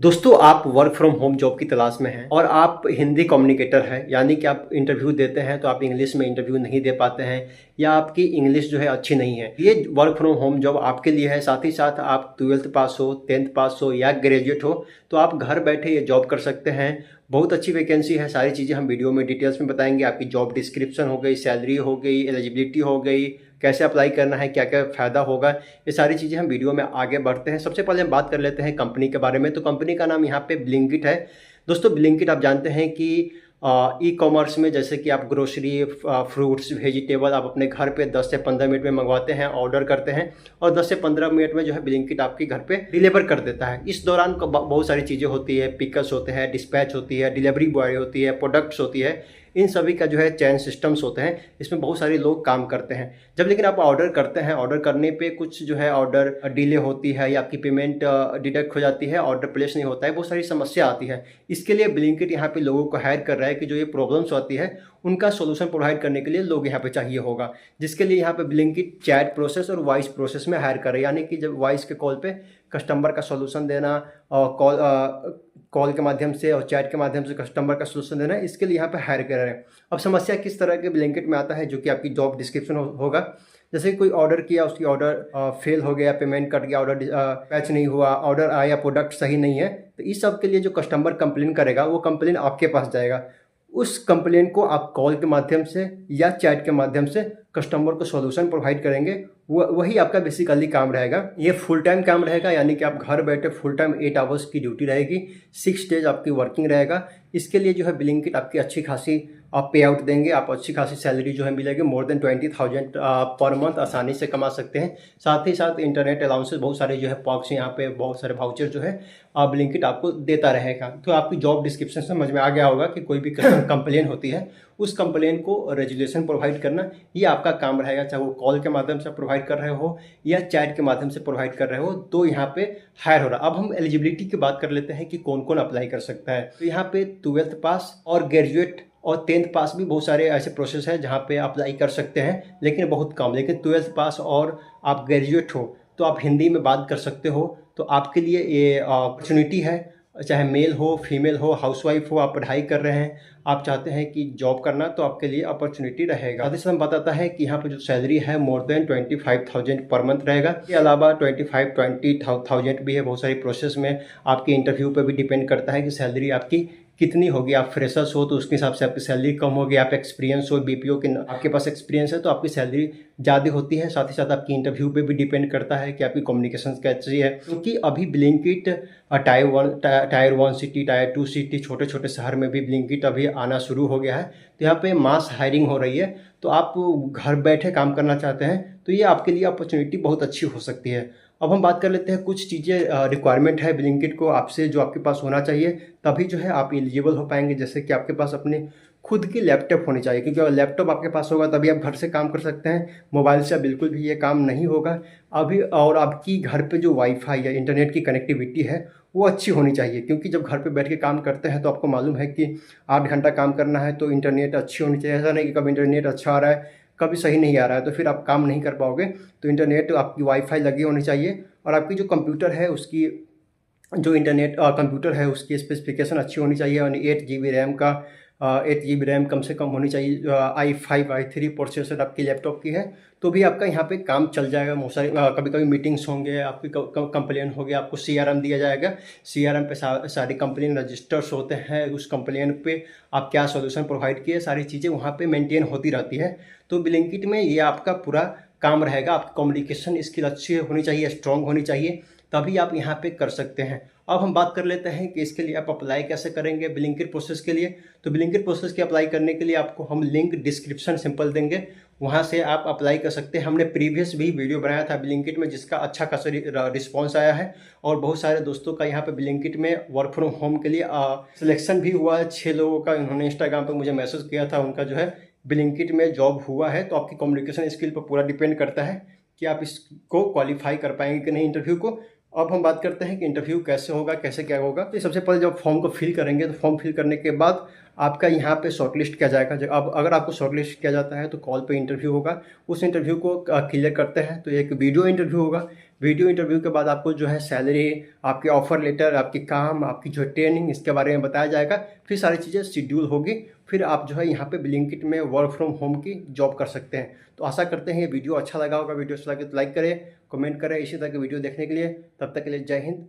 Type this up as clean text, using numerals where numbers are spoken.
दोस्तों, आप work from home job की तलाश में हैं और आप हिंदी कम्युनिकेटर हैं, यानी कि आप इंटरव्यू देते हैं तो आप इंग्लिश में इंटरव्यू नहीं दे पाते हैं या आपकी इंग्लिश जो है अच्छी नहीं है। ये वर्क फ्रॉम होम जॉब आपके लिए है। साथ ही साथ आप 12th पास हो, 10th पास हो या ग्रेजुएट हो तो आप घर बैठे ये जॉब कर सकते हैं। बहुत अच्छी वैकेंसी है। सारी चीज़ें हम वीडियो में डिटेल्स में बताएंगे। आपकी जॉब डिस्क्रिप्शन हो गई, सैलरी हो गई, एलिजिबिलिटी हो गई, कैसे अप्लाई करना है, क्या क्या फ़ायदा होगा, ये सारी चीज़ें हम वीडियो में आगे बढ़ते हैं। सबसे पहले हम बात कर लेते हैं कंपनी के बारे में। तो कंपनी का नाम यहाँ पे ब्लिंकिट है। दोस्तों, ब्लिंकिट आप जानते हैं कि ई कॉमर्स में जैसे कि आप ग्रोसरी, फ्रूट्स, वेजिटेबल आप अपने घर पे 10 से 15 मिनट में मंगवाते हैं, ऑर्डर करते हैं और 10 से 15 मिनट में जो है ब्लिंकिट आपके घर पे डिलीवर कर देता है। इस दौरान बहुत सारी चीज़ें होती है, पिकअप्स होते हैं, डिस्पैच होती है, डिलीवरी बॉय होती है, प्रोडक्ट्स होती है। इन सभी का जो है चैन सिस्टम्स होते हैं। इसमें बहुत सारे लोग काम करते हैं। जब लेकिन आप ऑर्डर करते हैं, ऑर्डर करने पे कुछ जो है ऑर्डर डिले होती है या आपकी पेमेंट डिडक्ट हो जाती है, ऑर्डर प्लेस नहीं होता है, बहुत सारी समस्या आती है। इसके लिए ब्लिंकिट यहाँ पे लोगों को हायर कर रहा है कि जो ये प्रॉब्लम्स होती है उनका सोल्यूशन प्रोवाइड करने के लिए लोग यहाँ पे चाहिए होगा। जिसके लिए यहाँ पे ब्लिंकिट चैट प्रोसेस और वॉइस प्रोसेस में हायर कर रहे हैं, यानी कि जब वॉइस के कॉल पे कस्टमर का सोल्यूशन देना और कॉल के माध्यम से और चैट के माध्यम से कस्टमर का सोल्यूशन देना, इसके लिए यहाँ पे हायर कर रहे हैं। अब समस्या किस तरह के ब्लिंकिट में आता है, जो कि आपकी जॉब डिस्क्रिप्शन होगा। जैसे कोई ऑर्डर किया, उसकी ऑर्डर फेल हो गया, पेमेंट कट गया, ऑर्डर पैच नहीं हुआ, ऑर्डर आया, प्रोडक्ट सही नहीं है, तो इस सब के लिए जो कस्टमर कंप्लेन करेगा वो कंप्लेन आपके पास जाएगा। उस कंप्लेन को आप कॉल के माध्यम से या चैट के माध्यम से कस्टमर को सॉल्यूशन प्रोवाइड करेंगे। वही आपका बेसिकली काम रहेगा। ये फुल टाइम काम रहेगा, यानी कि आप घर बैठे फुल टाइम 8 आवर्स की ड्यूटी रहेगी, 6 डेज आपकी वर्किंग रहेगा। इसके लिए जो है ब्लिंकिट आपकी अच्छी खासी आप पे आउट देंगे, आप अच्छी खासी सैलरी जो है मिलेगी, मोर देन 20,000 पर मंथ आसानी से कमा सकते हैं। साथ ही साथ इंटरनेट अलाउंसेस, बहुत सारे जो है पॉक्स, यहाँ पे बहुत सारे वाउचर जो है ब्लिंकिट आपको देता रहेगा। तो आपकी जॉब डिस्क्रिप्शन समझ में आ गया होगा कि कोई भी कंप्लेन होती है उस कंप्लेन को रेजोल्यूशन प्रोवाइड करना, ये आपका काम रहेगा। चाहे वो कॉल के माध्यम से प्रोवाइड कर रहे हो या चैट के माध्यम से प्रोवाइड कर रहे हो, तो यहाँ पे हायर हो रहा। अब हम एलिजिबिलिटी की बात कर लेते हैं कि कौन कौन अप्लाई कर सकता है। तो यहाँ पे 12th पास और ग्रेजुएट और 10th पास भी बहुत सारे ऐसे प्रोसेस हैं जहाँ पे अप्लाई कर सकते हैं, लेकिन बहुत कम। लेकिन 12th पास और आप ग्रेजुएट हो तो आप हिंदी में बात कर सकते हो, तो आपके लिए ये अपॉर्चुनिटी है। चाहे मेल हो, फीमेल हो, हाउसवाइफ हो, आप पढ़ाई कर रहे हैं, आप चाहते हैं कि जॉब करना, तो आपके लिए अपॉर्चुनिटी रहेगा। साथ ही साथ बताता है कि यहाँ पे जो सैलरी है मोर देन 25,000 पर मंथ रहेगा। इसके अलावा 25-20,000 भी है। बहुत सारी प्रोसेस में आपके इंटरव्यू पे भी डिपेंड करता है कि सैलरी आपकी कितनी होगी। आप फ्रेशर्स हो तो उसके हिसाब से आपकी सैलरी कम होगी, आप एक्सपीरियंस हो, बीपीओ के आपके पास एक्सपीरियंस है तो आपकी सैलरी ज़्यादा होती है। साथ ही साथ आपकी इंटरव्यू पे भी डिपेंड करता है कि आपकी कम्युनिकेशन कैसी है, क्योंकि अभी Blinkit tyre 1 city, tyre 2 city, छोटे छोटे शहर में भी ब्लिंकिट अभी आना शुरू हो गया है। तो यहाँ पे मास हायरिंग हो रही है। तो आप घर बैठे काम करना चाहते हैं तो ये आपके लिए अपॉर्चुनिटी बहुत अच्छी हो सकती है। अब हम बात कर लेते हैं कुछ चीज़ें रिक्वायरमेंट है ब्लिंकिट को आपसे जो आपके पास होना चाहिए, तभी जो है आप एलिजिबल हो पाएंगे। जैसे कि आपके पास अपने खुद की लैपटॉप होनी चाहिए, क्योंकि अगर लैपटॉप आपके पास होगा तभी आप घर से काम कर सकते हैं। मोबाइल से बिल्कुल भी ये काम नहीं होगा अभी। और आपकी घर पे जो वाईफाई या इंटरनेट की कनेक्टिविटी है वो अच्छी होनी चाहिए, क्योंकि जब घर पे बैठ के काम करते हैं तो आपको मालूम है कि 8 घंटा काम करना है तो इंटरनेट अच्छी होनी चाहिए। ऐसा नहीं कि कभी इंटरनेट अच्छा आ रहा है, कभी सही नहीं आ रहा है, तो फिर आप काम नहीं कर पाओगे। तो इंटरनेट आपकी वाईफाई लगी होनी चाहिए और आपकी जो कंप्यूटर है उसकी जो इंटरनेट कंप्यूटर है उसकी स्पेसिफिकेशन अच्छी होनी चाहिए। और 8 GB रैम का 8 GB रैम कम से कम होनी चाहिए। i5 i3 प्रोसेसर आपकी लैपटॉप की है तो भी आपका यहाँ पे काम चल जाएगा। बहुत सारी कभी कभी मीटिंग्स होंगे, आपकी कंप्लेन हो गया, आपको CRM दिया जाएगा। CRM पे सारी कंप्लेन रजिस्टर्स होते हैं, उस कंप्लेन पे आप क्या सोल्यूशन प्रोवाइड किए, सारी चीज़ें वहाँ पे मेंटेन होती रहती है। तो ब्लिंकिट में ये आपका पूरा काम रहेगा। आपकी कम्युनिकेशन स्किल अच्छी होनी चाहिए, स्ट्रॉन्ग होनी चाहिए, तभी आप यहाँ पे कर सकते हैं। अब हम बात कर लेते हैं कि इसके लिए आप अप्लाई कैसे करेंगे ब्लिंकिट प्रोसेस के लिए। तो ब्लिंकिट प्रोसेस के अप्लाई करने के लिए आपको हम लिंक डिस्क्रिप्शन सिंपल देंगे, वहाँ से आप अप्लाई कर सकते हैं। हमने प्रीवियस भी वीडियो बनाया था ब्लिंकिट में, जिसका अच्छा खासा रिस्पॉन्स आया है और बहुत सारे दोस्तों का यहाँ पे ब्लिंकिट में वर्क फ्रॉम होम के लिए सिलेक्शन भी हुआ है। 6 लोगों का उन्होंने इंस्टाग्राम पर मुझे मैसेज किया था, उनका जो है ब्लिंकिट में जॉब हुआ है। तो आपकी कम्युनिकेशन स्किल पर पूरा डिपेंड करता है कि आप इसको क्वालिफाई कर पाएंगे कि नहीं इंटरव्यू को। अब हम बात करते हैं कि इंटरव्यू कैसे होगा, कैसे क्या होगा। तो सबसे पहले जब फॉर्म को फिल करेंगे तो फॉर्म फिल करने के बाद आपका यहाँ पे शॉर्टलिस्ट किया जाएगा। जब अब अगर आपको शॉर्टलिस्ट किया जाता है तो कॉल पे इंटरव्यू होगा। उस इंटरव्यू को क्लियर करते हैं तो एक वीडियो इंटरव्यू होगा। वीडियो इंटरव्यू के बाद आपको जो है सैलरी, आपके ऑफर लेटर, आपकी काम, आपकी जो ट्रेनिंग, इसके बारे में बताया जाएगा। फिर सारी चीज़ें शेड्यूल होगी। फिर आप जो है यहाँ पे ब्लिंकिट में वर्क फ्रॉम होम की जॉब कर सकते हैं। तो आशा करते हैं ये वीडियो अच्छा लगा होगा। वीडियो अच्छा लगे तो लाइक करें, कमेंट करें इसी तरह की वीडियो देखने के लिए। तब तक के लिए जय हिंद।